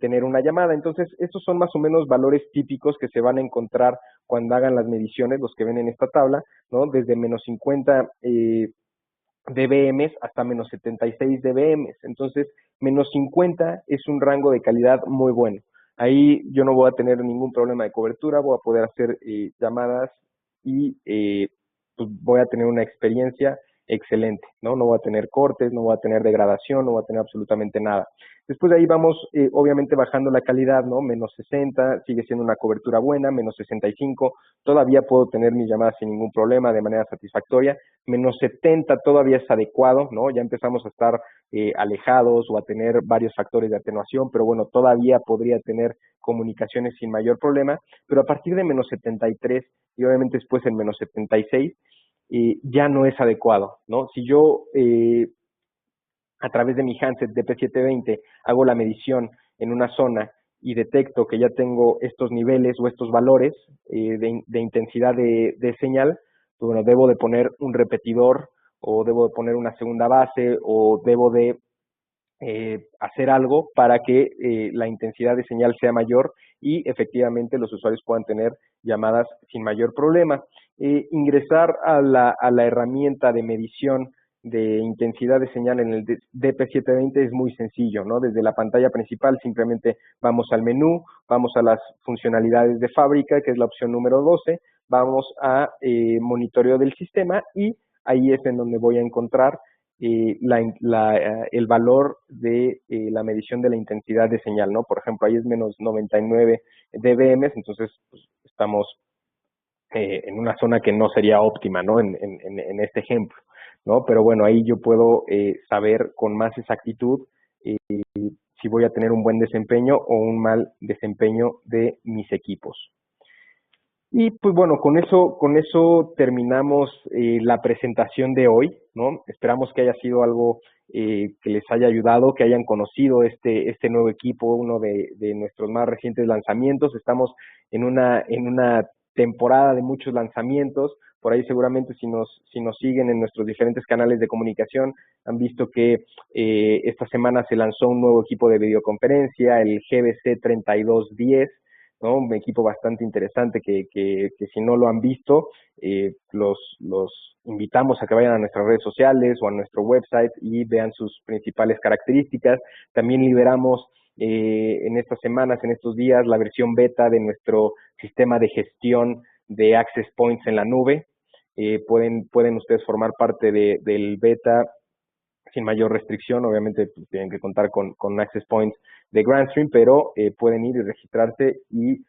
tener una llamada. Entonces, estos son más o menos valores típicos que se van a encontrar cuando hagan las mediciones, los que ven en esta tabla, ¿no? Desde menos 50 dBm hasta menos 76 dBm. Entonces, menos 50 es un rango de calidad muy bueno. Ahí yo no voy a tener ningún problema de cobertura, voy a poder hacer llamadas y pues voy a tener una experiencia excelente, ¿no? No voy a tener cortes, no voy a tener degradación, no voy a tener absolutamente nada. Después de ahí vamos, obviamente, bajando la calidad, ¿no? Menos 60, sigue siendo una cobertura buena, menos 65, todavía puedo tener mis llamadas sin ningún problema, de manera satisfactoria. Menos 70 todavía es adecuado, ¿no? Ya empezamos a estar alejados o a tener varios factores de atenuación, pero bueno, todavía podría tener comunicaciones sin mayor problema, pero a partir de menos 73 y obviamente después en menos 76, ya no es adecuado, ¿no? Si yo a través de mi handset DP720 hago la medición en una zona y detecto que ya tengo estos niveles o estos valores de intensidad de señal, pues bueno, debo de poner un repetidor o debo de poner una segunda base o debo de hacer algo para que la intensidad de señal sea mayor y efectivamente los usuarios puedan tener llamadas sin mayor problema. Ingresar a la herramienta de medición de intensidad de señal en el DP720 es muy sencillo, ¿no? Desde la pantalla principal simplemente vamos al menú, vamos a las funcionalidades de fábrica, que es la opción número 12, vamos a monitoreo del sistema y ahí es en donde voy a encontrar el valor de la medición de la intensidad de señal, ¿no? Por ejemplo, ahí es menos 99 dBm, entonces pues, estamos en una zona que no sería óptima, ¿no? En este ejemplo, ¿no? Pero bueno, ahí yo puedo saber con más exactitud si voy a tener un buen desempeño o un mal desempeño de mis equipos. Y pues bueno, con eso terminamos la presentación de hoy, ¿no? Esperamos que haya sido algo que les haya ayudado, que hayan conocido este nuevo equipo, uno de nuestros más recientes lanzamientos. Estamos en una temporada de muchos lanzamientos, Por ahí seguramente si nos siguen en nuestros diferentes canales de comunicación, han visto que esta semana se lanzó un nuevo equipo de videoconferencia, el GBC 3210, ¿no? Un equipo bastante interesante que si no lo han visto, los invitamos a que vayan a nuestras redes sociales o a nuestro website y vean sus principales características. También liberamos en estas semanas, en estos días, la versión beta de nuestro sistema de gestión de Access Points en la nube. Pueden ustedes formar parte del beta sin mayor restricción. Obviamente pues, tienen que contar con Access Points de Grandstream, pero pueden ir y registrarse y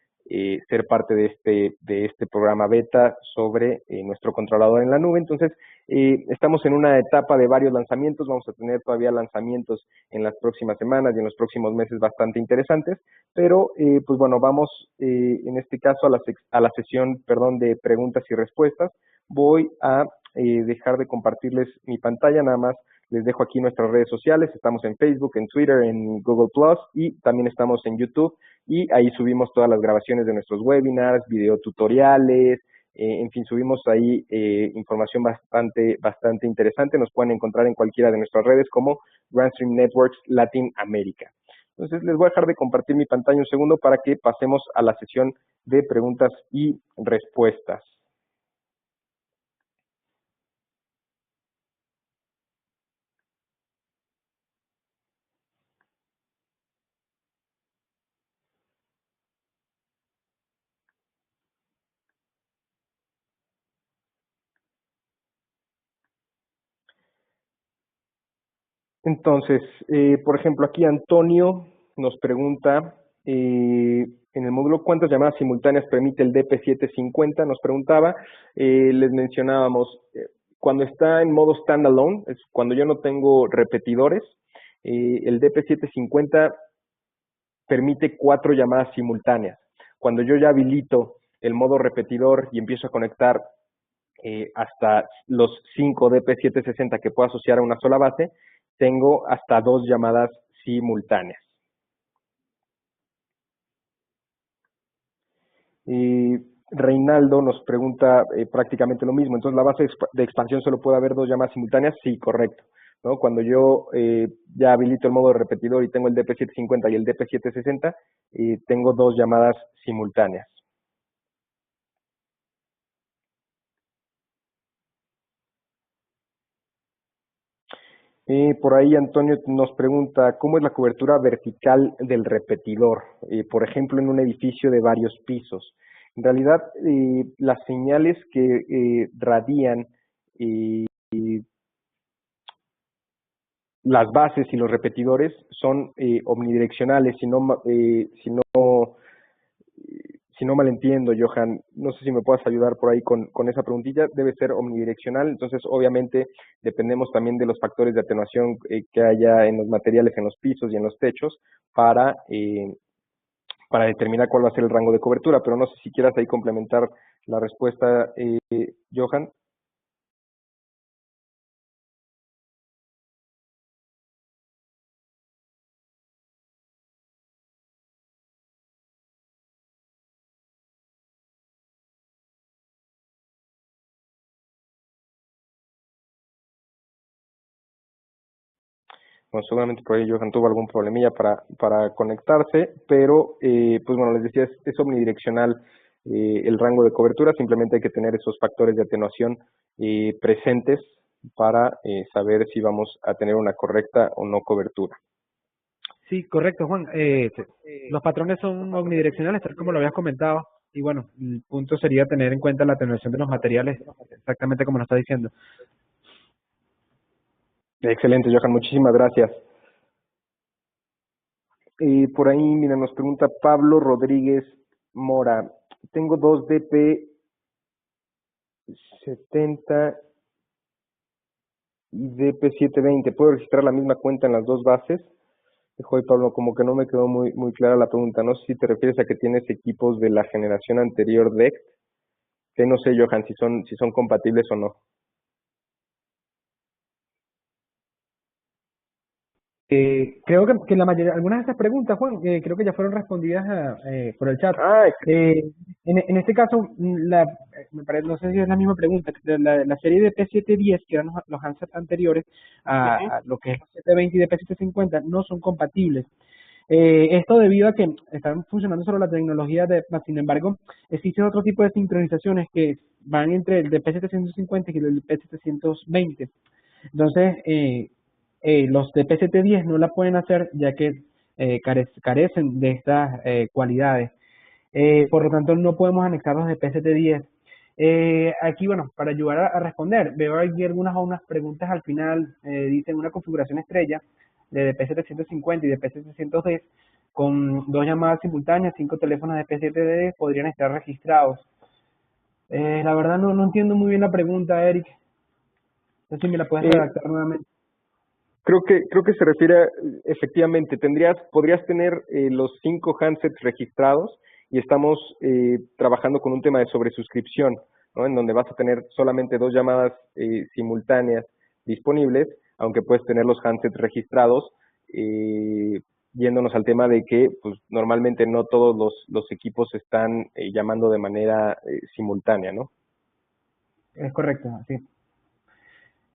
ser parte de este programa beta sobre nuestro controlador en la nube. Entonces, estamos en una etapa de varios lanzamientos, vamos a tener todavía lanzamientos en las próximas semanas y en los próximos meses bastante interesantes, pero pues bueno, vamos en este caso a la sesión, perdón, de preguntas y respuestas. Voy a dejar de compartirles mi pantalla, nada más les dejo aquí nuestras redes sociales, estamos en Facebook, en Twitter, en Google Plus y también estamos en YouTube y ahí subimos todas las grabaciones de nuestros webinars, videotutoriales, en fin, subimos ahí información bastante interesante. Nos pueden encontrar en cualquiera de nuestras redes como Grandstream Networks Latin America. Entonces les voy a dejar de compartir mi pantalla un segundo para que pasemos a la sesión de preguntas y respuestas. Entonces, por ejemplo, aquí Antonio nos pregunta, en el módulo, ¿cuántas llamadas simultáneas permite el DP750? Nos preguntaba, les mencionábamos, cuando está en modo standalone, es cuando yo no tengo repetidores, el DP750 permite 4 llamadas simultáneas. Cuando yo ya habilito el modo repetidor y empiezo a conectar hasta los 5 DP760 que puedo asociar a una sola base, tengo hasta 2 llamadas simultáneas. Reinaldo nos pregunta prácticamente lo mismo. Entonces, ¿la base de expansión solo puede haber 2 llamadas simultáneas? Sí, correcto. ¿No? Cuando yo ya habilito el modo de repetidor y tengo el DP750 y el DP760, tengo 2 llamadas simultáneas. Por ahí Antonio nos pregunta, ¿cómo es la cobertura vertical del repetidor? Por ejemplo, en un edificio de varios pisos. En realidad, las señales que radian las bases y los repetidores son omnidireccionales, si no malentiendo, Johan, no sé si me puedas ayudar por ahí con esa preguntilla, debe ser omnidireccional, entonces obviamente dependemos también de los factores de atenuación que haya en los materiales, en los pisos y en los techos para determinar cuál va a ser el rango de cobertura, pero no sé si quieras ahí complementar la respuesta, Johan. Bueno, seguramente por ahí Johan tuvo algún problemilla para conectarse, pero pues bueno, les decía, es omnidireccional el rango de cobertura, simplemente hay que tener esos factores de atenuación presentes para saber si vamos a tener una correcta o no cobertura. Sí, correcto, Juan. Los patrones son omnidireccionales, tal como lo habías comentado. Y bueno, el punto sería tener en cuenta la atenuación de los materiales, exactamente como lo está diciendo. Excelente, Johan, muchísimas gracias. Por ahí, mira, nos pregunta Pablo Rodríguez Mora. Tengo 2 DP70 y DP720. ¿Puedo registrar la misma cuenta en las 2 bases? Joder, Pablo, como que no me quedó muy clara la pregunta. No sé si te refieres a que tienes equipos de la generación anterior DECT, que no sé, Johan, si son compatibles o no. Creo que la mayoría, algunas de estas preguntas, Juan, creo que ya fueron respondidas por el chat. Ah, Eh, en este caso, me parece, no sé si es la misma pregunta, la serie de P710, que eran los handsets anteriores ujú. a lo que es los 720 y de P750, no son compatibles. Esto debido a que están funcionando solo la tecnología sin embargo, existen otro tipo de sincronizaciones que van entre el de P750 y el de P720. Entonces, los de PCT10 no la pueden hacer ya que carecen de estas cualidades. Por lo tanto, no podemos anexar los de PCT10. Aquí, bueno, para ayudar a responder, veo aquí unas preguntas al final. Dicen una configuración estrella de P750 y de P710 con dos llamadas simultáneas, 5 teléfonos de P710 podrían estar registrados. La verdad no entiendo muy bien la pregunta, Eric. No sé si me la puedes Eh, redactar nuevamente. creo que se refiere efectivamente, podrías tener los 5 handsets registrados y estamos trabajando con un tema de sobresuscripción, ¿no? En donde vas a tener solamente 2 llamadas simultáneas disponibles, aunque puedes tener los handsets registrados, eh, yéndonos al tema de que pues normalmente no todos los equipos están llamando de manera simultánea, ¿no? Es correcto, sí.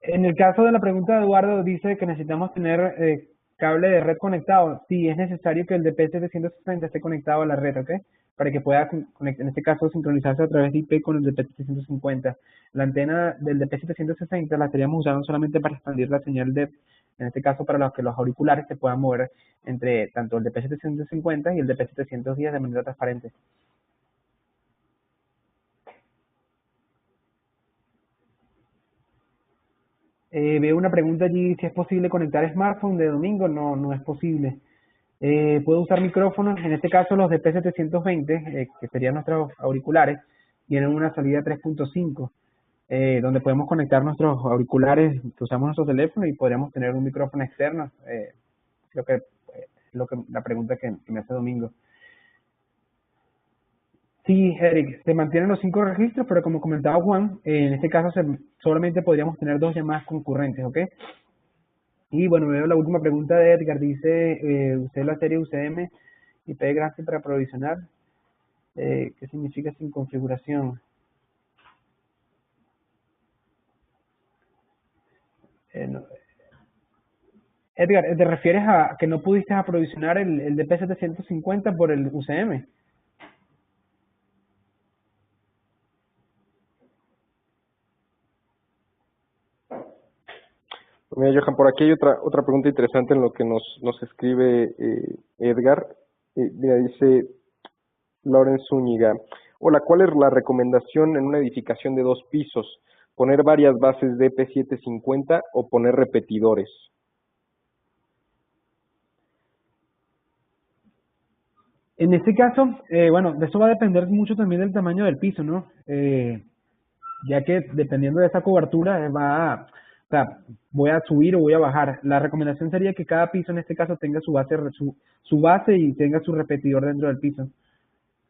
En el caso de la pregunta de Eduardo, dice que necesitamos tener cable de red conectado. Sí, es necesario que el de P760 esté conectado a la red, ¿ok? Para que pueda, en este caso, sincronizarse a través de IP con el de P750. La antena del de P760 la estaríamos usando solamente para expandir la señal de, en este caso, para los que los auriculares se puedan mover entre tanto el de P750 y el de P710 de manera transparente. Veo una pregunta allí, si es posible conectar smartphone de domingo. No, no es posible. Puedo usar micrófonos, en este caso los de P720, que serían nuestros auriculares, tienen una salida 3.5, donde podemos conectar nuestros auriculares que usamos nuestro teléfono y podríamos tener un micrófono externo. Creo que es la pregunta que me hace Domingo. Sí, Eric, se mantienen los 5 registros, pero como comentaba Juan, en este caso solamente podríamos tener 2 llamadas concurrentes, ¿ok? Y bueno, veo la última pregunta de Edgar. Dice, usé la serie UCM y IP gracias para provisionar. ¿Qué significa sin configuración? No. Edgar, ¿te refieres a que no pudiste aprovisionar el DP750 por el UCM? Mira, Johan, por aquí hay otra pregunta interesante en lo que nos escribe Edgar. Mira, dice Lorenz Zúñiga. Hola, ¿cuál es la recomendación en una edificación de 2 pisos? ¿Poner varias bases de P750 o poner repetidores? En este caso, bueno, de eso va a depender mucho también del tamaño del piso, ¿no? Ya que dependiendo de esa cobertura o sea, voy a subir o voy a bajar. La recomendación sería que cada piso en este caso tenga su base y tenga su repetidor dentro del piso.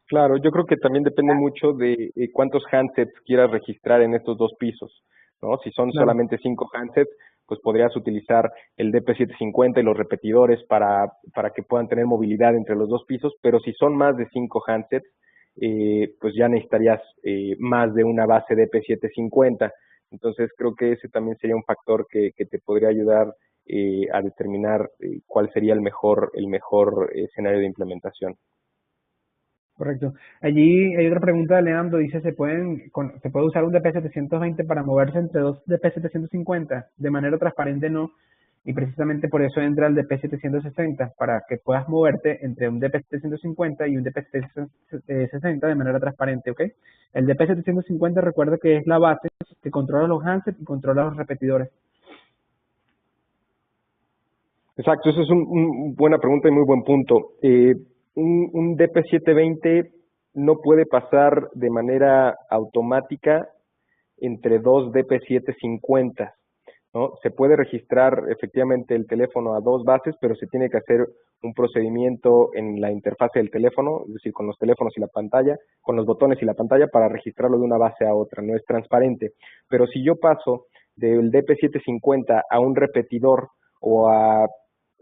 Claro, yo creo que también depende mucho de cuántos handsets quieras registrar en estos 2 pisos, ¿no? Si son Claro. solamente 5 handsets, pues podrías utilizar el DP750 y los repetidores para que puedan tener movilidad entre los 2 pisos, pero si son más de 5 handsets, pues ya necesitarías más de una base DP750. Entonces creo que ese también sería un factor que te podría ayudar a determinar cuál sería el mejor escenario de implementación. Correcto. Allí hay otra pregunta de Leandro, dice, ¿se puede usar un DP720 para moverse entre dos DP750? De manera transparente no, y precisamente por eso entra el DP760, para que puedas moverte entre un DP750 y un DP760 de manera transparente, ¿ok? El DP750 recuerda que es la base que controla los handsets y controla los repetidores. Exacto, eso es una buena pregunta y muy buen punto. Un DP720 no puede pasar de manera automática entre 2 DP750, ¿no? Se puede registrar efectivamente el teléfono a 2 bases, pero se tiene que hacer un procedimiento en la interfase del teléfono, es decir, con los teléfonos y la pantalla, con los botones y la pantalla para registrarlo de una base a otra, no es transparente. Pero si yo paso del DP750 a un repetidor o a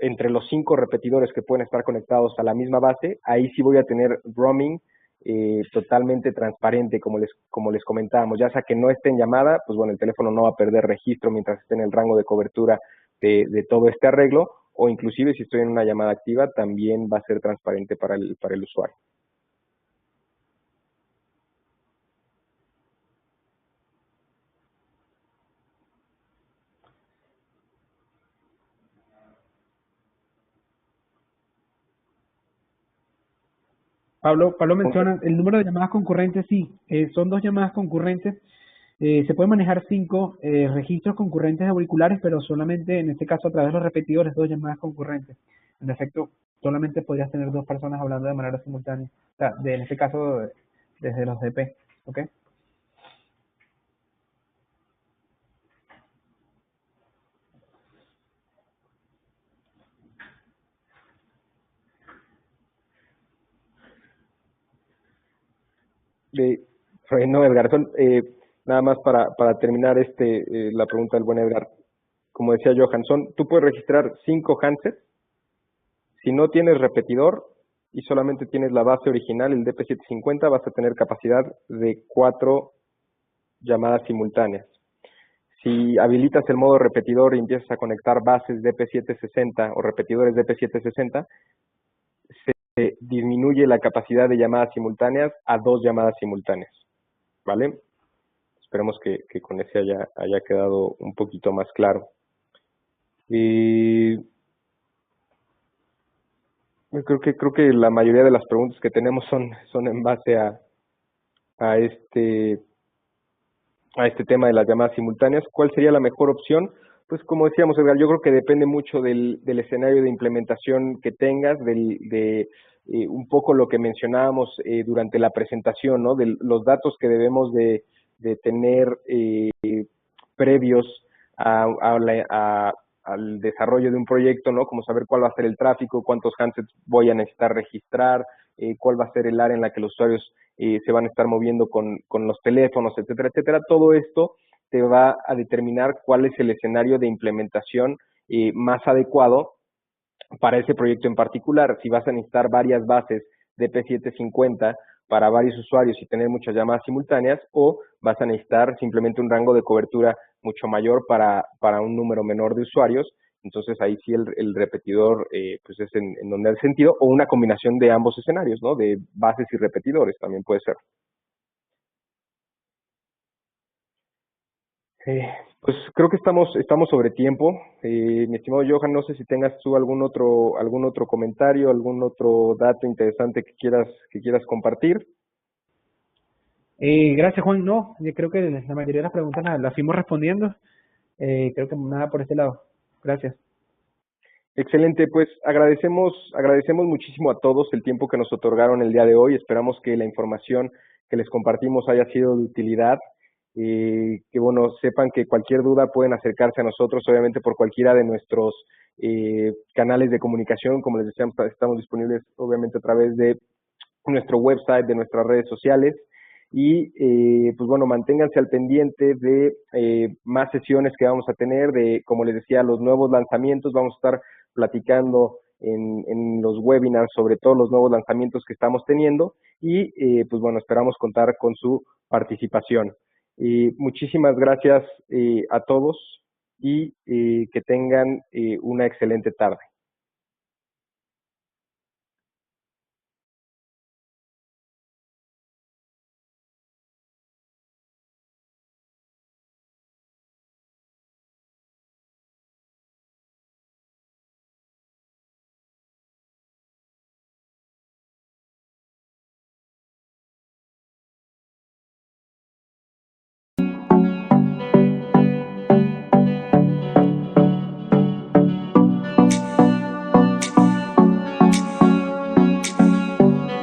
entre los 5 repetidores que pueden estar conectados a la misma base, ahí sí voy a tener roaming totalmente transparente, como les comentábamos, ya sea que no esté en llamada, pues bueno, el teléfono no va a perder registro mientras esté en el rango de cobertura de todo este arreglo, o inclusive si estoy en una llamada activa, también va a ser transparente para el usuario. Pablo menciona el número de llamadas concurrentes, sí, son 2 llamadas concurrentes. Se pueden manejar 5 registros concurrentes de auriculares, pero solamente en este caso a través de los repetidores, 2 llamadas concurrentes. En efecto, solamente podrías tener 2 personas hablando de manera simultánea. O sea, en este caso, desde los DP, ¿ok? No, Edgar, nada más para terminar la pregunta del buen Edgar. Como decía Johansson, tú puedes registrar 5 handsets. Si no tienes repetidor y solamente tienes la base original, el DP750, vas a tener capacidad de 4 llamadas simultáneas. Si habilitas el modo repetidor y empiezas a conectar bases DP760 o repetidores DP760, se disminuye la capacidad de llamadas simultáneas a 2 llamadas simultáneas, ¿vale? Esperemos que con ese haya quedado un poquito más claro. Creo que la mayoría de las preguntas que tenemos son en base a este tema de las llamadas simultáneas. ¿Cuál sería la mejor opción? Pues como decíamos, Edgar, yo creo que depende mucho del escenario de implementación que tengas, de un poco lo que mencionábamos durante la presentación, ¿no? De los datos que debemos de tener previos al desarrollo de un proyecto, ¿no? Como saber cuál va a ser el tráfico, cuántos handsets voy a necesitar registrar, cuál va a ser el área en la que los usuarios se van a estar moviendo con los teléfonos, etcétera, etcétera. Todo esto te va a determinar cuál es el escenario de implementación más adecuado para ese proyecto en particular. Si vas a necesitar varias bases de P750 para varios usuarios y tener muchas llamadas simultáneas, o vas a necesitar simplemente un rango de cobertura mucho mayor para un número menor de usuarios. Entonces ahí sí el repetidor pues es en donde hace sentido, o una combinación de ambos escenarios, ¿no? De bases y repetidores también puede ser. Pues creo que estamos sobre tiempo. Mi estimado Johan, no sé si tengas tú algún otro comentario, algún otro dato interesante que quieras compartir. Gracias, Juan. No, yo creo que la mayoría de las preguntas las fuimos respondiendo. Creo que nada por este lado. Gracias. Excelente, pues agradecemos muchísimo a todos el tiempo que nos otorgaron el día de hoy. Esperamos que la información que les compartimos haya sido de utilidad. Que bueno, sepan que cualquier duda pueden acercarse a nosotros, obviamente por cualquiera de nuestros canales de comunicación. Como les decíamos, estamos disponibles obviamente a través de nuestro website, de nuestras redes sociales. Y pues bueno, manténganse al pendiente de más sesiones que vamos a tener, de, como les decía, los nuevos lanzamientos. Vamos a estar platicando en los webinars sobre todos los nuevos lanzamientos que estamos teniendo y pues bueno, esperamos contar con su participación. Muchísimas gracias a todos y que tengan una excelente tarde.